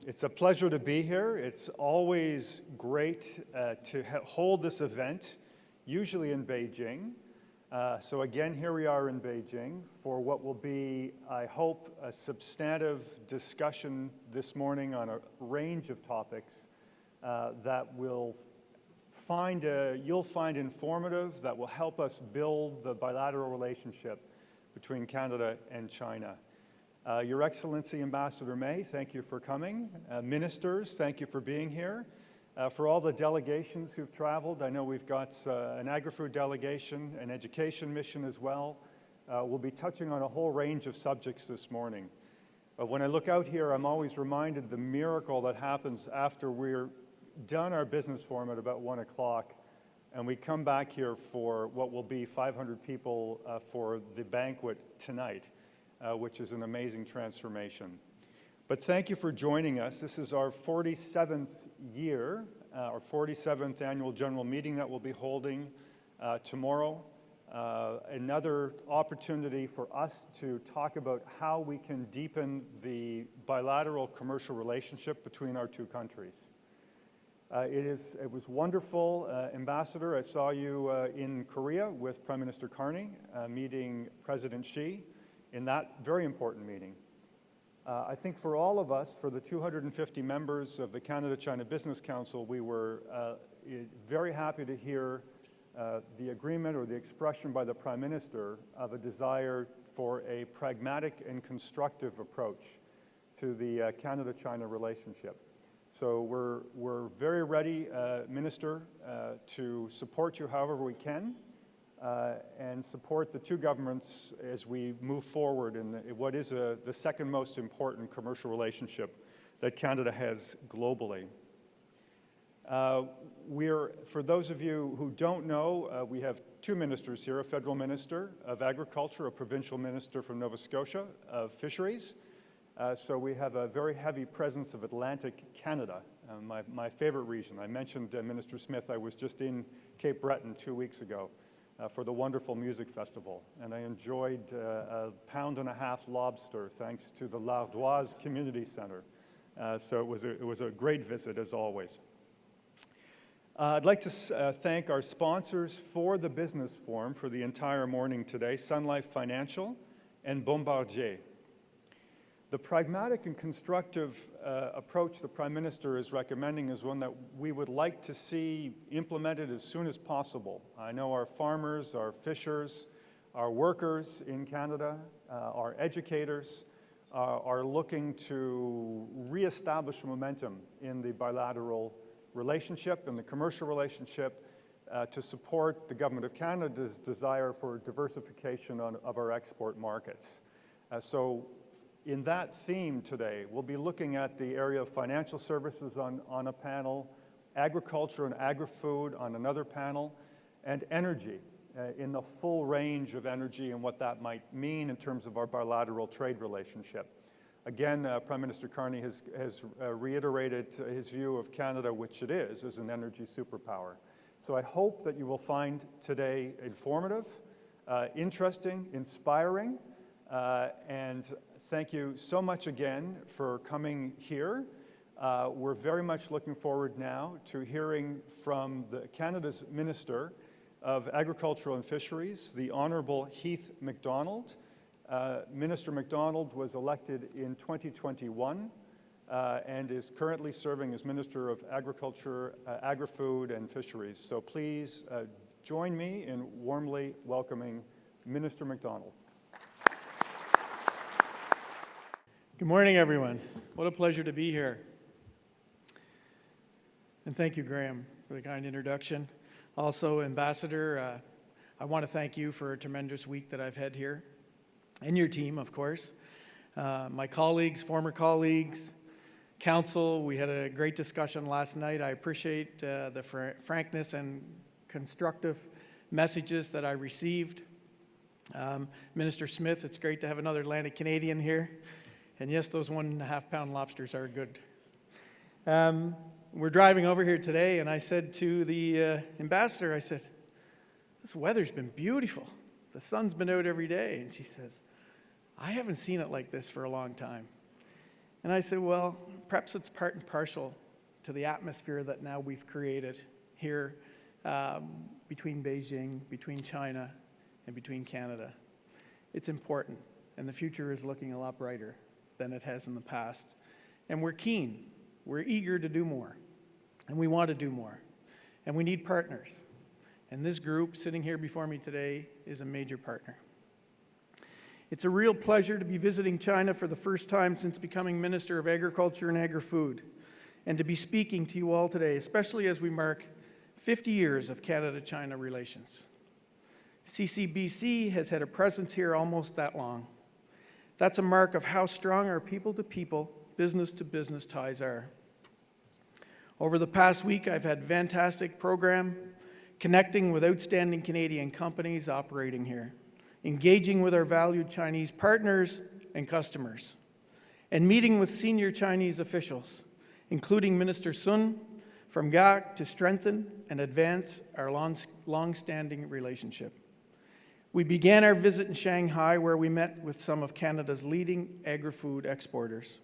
It's a pleasure to be here. It's always great to hold this event, usually in Beijing. So again, here we are in Beijing for what will be, I hope, a substantive discussion this morning on a range of topics that you'll find informative, that will help us build the bilateral relationship between Canada and China. Your Excellency, Ambassador May, thank you for coming. Ministers, thank you for being here. For all the delegations who've traveled, I know we've got an Agri-Food delegation, an education mission as well. We'll be touching on a whole range of subjects this morning. When I look out here, I'm always reminded the miracle that happens after we're done our business forum at about 1 o'clock, and we come back here for what will be 500 people for the banquet tonight. Which is an amazing transformation. But thank you for joining us. This is our 47th year, our 47th annual general meeting that we'll be holding tomorrow. Another opportunity for us to talk about how we can deepen the bilateral commercial relationship between our two countries. It was wonderful, Ambassador. I saw you in Korea with Prime Minister Carney, meeting President Xi. In that very important meeting. I think for all of us, for the 250 members of the Canada-China Business Council, we were very happy to hear the agreement or the expression by the Prime Minister of a desire for a pragmatic and constructive approach to the Canada-China relationship. So we're very ready, Minister, to support you however we can. And support the two governments as we move forward in what is the second most important commercial relationship that Canada has globally. For those of you who don't know, we have two ministers here, a federal minister of agriculture, a provincial minister from Nova Scotia of fisheries. So we have a very heavy presence of Atlantic Canada, my favorite region. I mentioned Minister Smith, I was just in Cape Breton 2 weeks ago. For the wonderful music festival, and I enjoyed a £1.50 lobster thanks to the L'Ardoise Community Center. So it was a great visit as always. I'd like to thank our sponsors for the business forum for the entire morning today, Sun Life Financial and Bombardier. The pragmatic and constructive approach the Prime Minister is recommending is one that we would like to see implemented as soon as possible. I know our farmers, our fishers, our workers in Canada, our educators are looking to reestablish momentum in the bilateral relationship and the commercial relationship to support the Government of Canada's desire for diversification of our export markets. In that theme today, we'll be looking at the area of financial services on a panel, agriculture and agri-food on another panel, and energy in the full range of energy and what that might mean in terms of our bilateral trade relationship. Again, Prime Minister Carney has reiterated his view of Canada, which it is, as an energy superpower. So I hope that you will find today informative, interesting, inspiring, and thank you so much again for coming here. We're very much looking forward now to hearing from Canada's Minister of Agriculture and Fisheries, the Honourable Heath MacDonald. Minister MacDonald was elected in 2021 and is currently serving as Minister of Agriculture, Agri-Food and Fisheries. So please join me in warmly welcoming Minister MacDonald. Good morning, everyone. What a pleasure to be here. And thank you, Graham, for the kind introduction. Also, Ambassador, I want to thank you for a tremendous week that I've had here, and your team, of course. My colleagues, former colleagues, council, we had a great discussion last night. I appreciate the frankness and constructive messages that I received. Minister Smith, it's great to have another Atlantic Canadian here. And yes, those 1.5 pound lobsters are good. We're driving over here today, and I said to the ambassador, I said, this weather's been beautiful. The sun's been out every day. And she says, I haven't seen it like this for a long time. And I said, well, perhaps it's part and parcel to the atmosphere that now we've created here between Beijing, between China, and between Canada. It's important, and the future is looking a lot brighter than it has in the past. And we're keen, we're eager to do more, and we want to do more. And we need partners. And this group sitting here before me today is a major partner. It's a real pleasure to be visiting China for the first time since becoming Minister of Agriculture and Agri-Food, and to be speaking to you all today, especially as we mark 50 years of Canada-China relations. CCBC has had a presence here almost that long. That's a mark of how strong our people-to-people, business-to-business ties are. Over the past week, I've had a fantastic program connecting with outstanding Canadian companies operating here, engaging with our valued Chinese partners and customers, and meeting with senior Chinese officials, including Minister Sun from GAC, to strengthen and advance our long-standing relationship. We began our visit in Shanghai, where we met with some of Canada's leading agri-food exporters.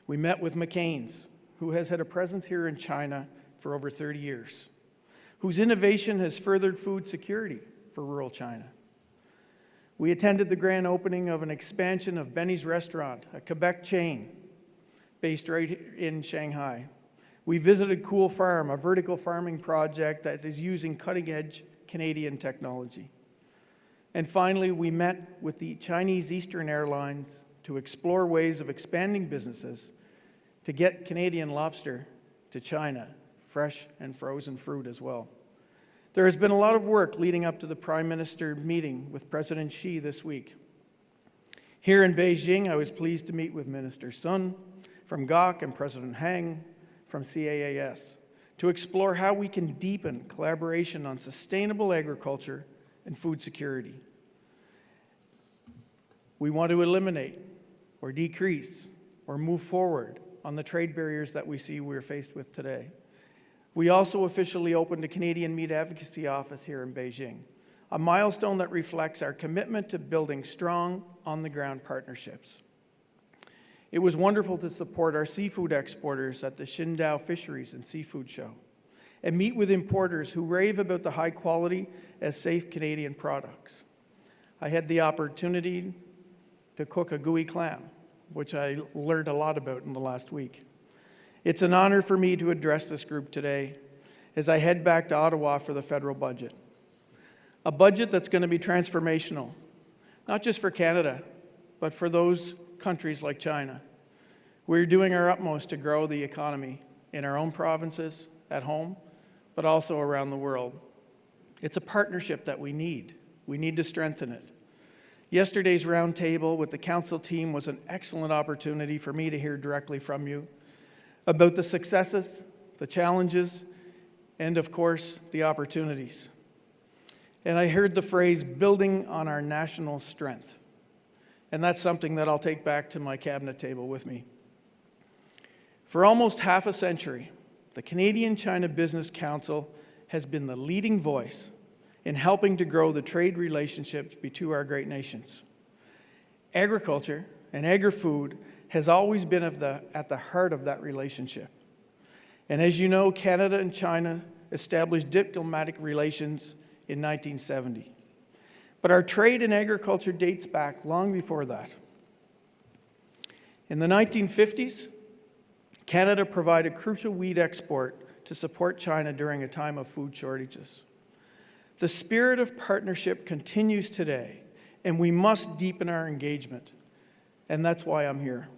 We met with McCain's, who has had a presence here in China for over 30 years, whose innovation has furthered food security for rural China. We attended the grand opening of an expansion of Benny's Restaurant, a Quebec chain based right in Shanghai. We visited Cool Farm, a vertical farming project that is using cutting-edge Canadian technology. And finally, we met with the Chinese Eastern Airlines to explore ways of expanding businesses to get Canadian lobster to China, fresh and frozen fruit as well. There has been a lot of work leading up to the Prime Minister meeting with President Xi this week. Here in Beijing, I was pleased to meet with Minister Sun from GAC and President Hang from CAAS to explore how we can deepen collaboration on sustainable agriculture and food security. We want to eliminate or decrease or move forward on the trade barriers that we see we're faced with today. We also officially opened a Canadian Meat Advocacy Office here in Beijing, a milestone that reflects our commitment to building strong, on-the-ground partnerships. It was wonderful to support our seafood exporters at the Qingdao Fisheries and Seafood Show and meet with importers who rave about the high quality as safe Canadian products. I had the opportunity to cook a gooey clam, which I learned a lot about in the last week. It's an honor for me to address this group today as I head back to Ottawa for the federal budget. A budget that's going to be transformational, not just for Canada, but for those countries like China. We're doing our utmost to grow the economy in our own provinces, at home, but also around the world. It's a partnership that we need. We need to strengthen it. Yesterday's roundtable with the council team was an excellent opportunity for me to hear directly from you about the successes, the challenges, and of course, the opportunities. And I heard the phrase, building on our national strength. And that's something that I'll take back to my cabinet table with me. For almost half a century, the Canadian-China Business Council has been the leading voice in helping to grow the trade relationships between our great nations. Agriculture and agri-food has always been at the heart of that relationship. And as you know, Canada and China established diplomatic relations in 1970. But our trade in agriculture dates back long before that. In the 1950s, Canada provided crucial wheat export to support China during a time of food shortages. The spirit of partnership continues today, and we must deepen our engagement. And that's why I'm here.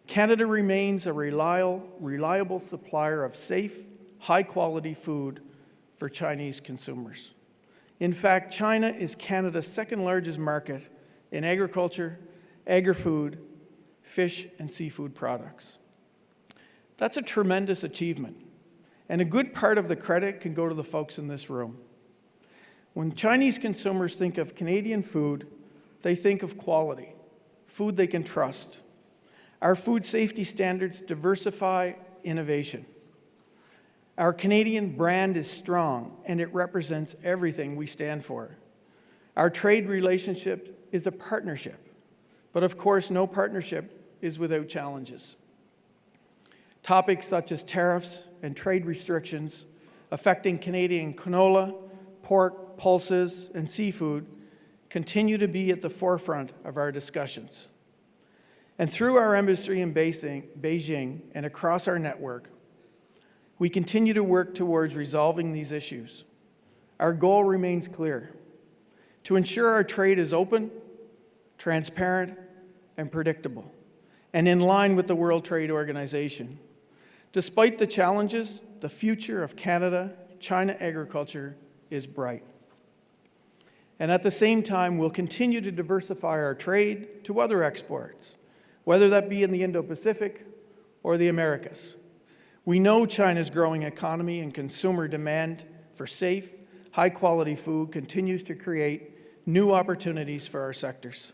Canada remains a reliable supplier of safe, high-quality food for Chinese consumers. In fact, China is Canada's second-largest market in agriculture, agri-food, fish, and seafood products. That's a tremendous achievement, and a good part of the credit can go to the folks in this room. When Chinese consumers think of Canadian food, they think of quality, food they can trust. Our food safety standards diversify innovation. Our Canadian brand is strong, and it represents everything we stand for. Our trade relationship is a partnership, but of course, no partnership is without challenges. Topics such as tariffs and trade restrictions affecting Canadian canola, pork, pulses, and seafood continue to be at the forefront of our discussions. And through our embassy in Beijing and across our network, we continue to work towards resolving these issues. Our goal remains clear: to ensure our trade is open, transparent, and predictable, and in line with the World Trade Organization. Despite the challenges, the future of Canada-China agriculture is bright. And at the same time, we'll continue to diversify our trade to other exports, whether that be in the Indo-Pacific or the Americas. We know China's growing economy and consumer demand for safe, high-quality food continues to create new opportunities for our sectors.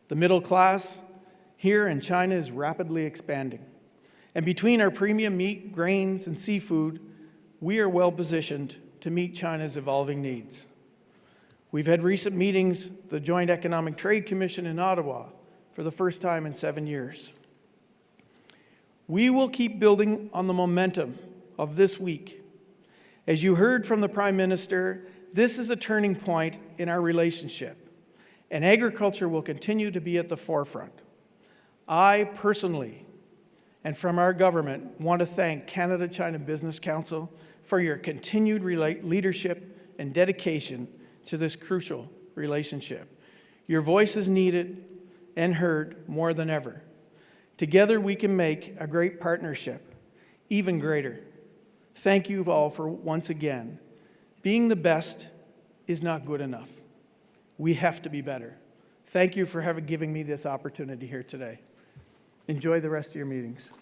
The middle class here in China is rapidly expanding. And between our premium meat, grains, and seafood, we are well positioned to meet China's evolving needs. We've had recent meetings, the Joint Economic Trade Commission in Ottawa, for the first time in 7 years. We will keep building on the momentum of this week. As you heard from the Prime Minister, this is a turning point in our relationship, and agriculture will continue to be at the forefront. I personally, and from our government, want to thank Canada-China Business Council for your continued leadership and dedication to this crucial relationship. Your voice is needed and heard more than ever. Together we can make a great partnership even greater. Thank you all for once again. Being the best is not good enough. We have to be better. Thank you for giving me this opportunity here today. Enjoy the rest of your meetings.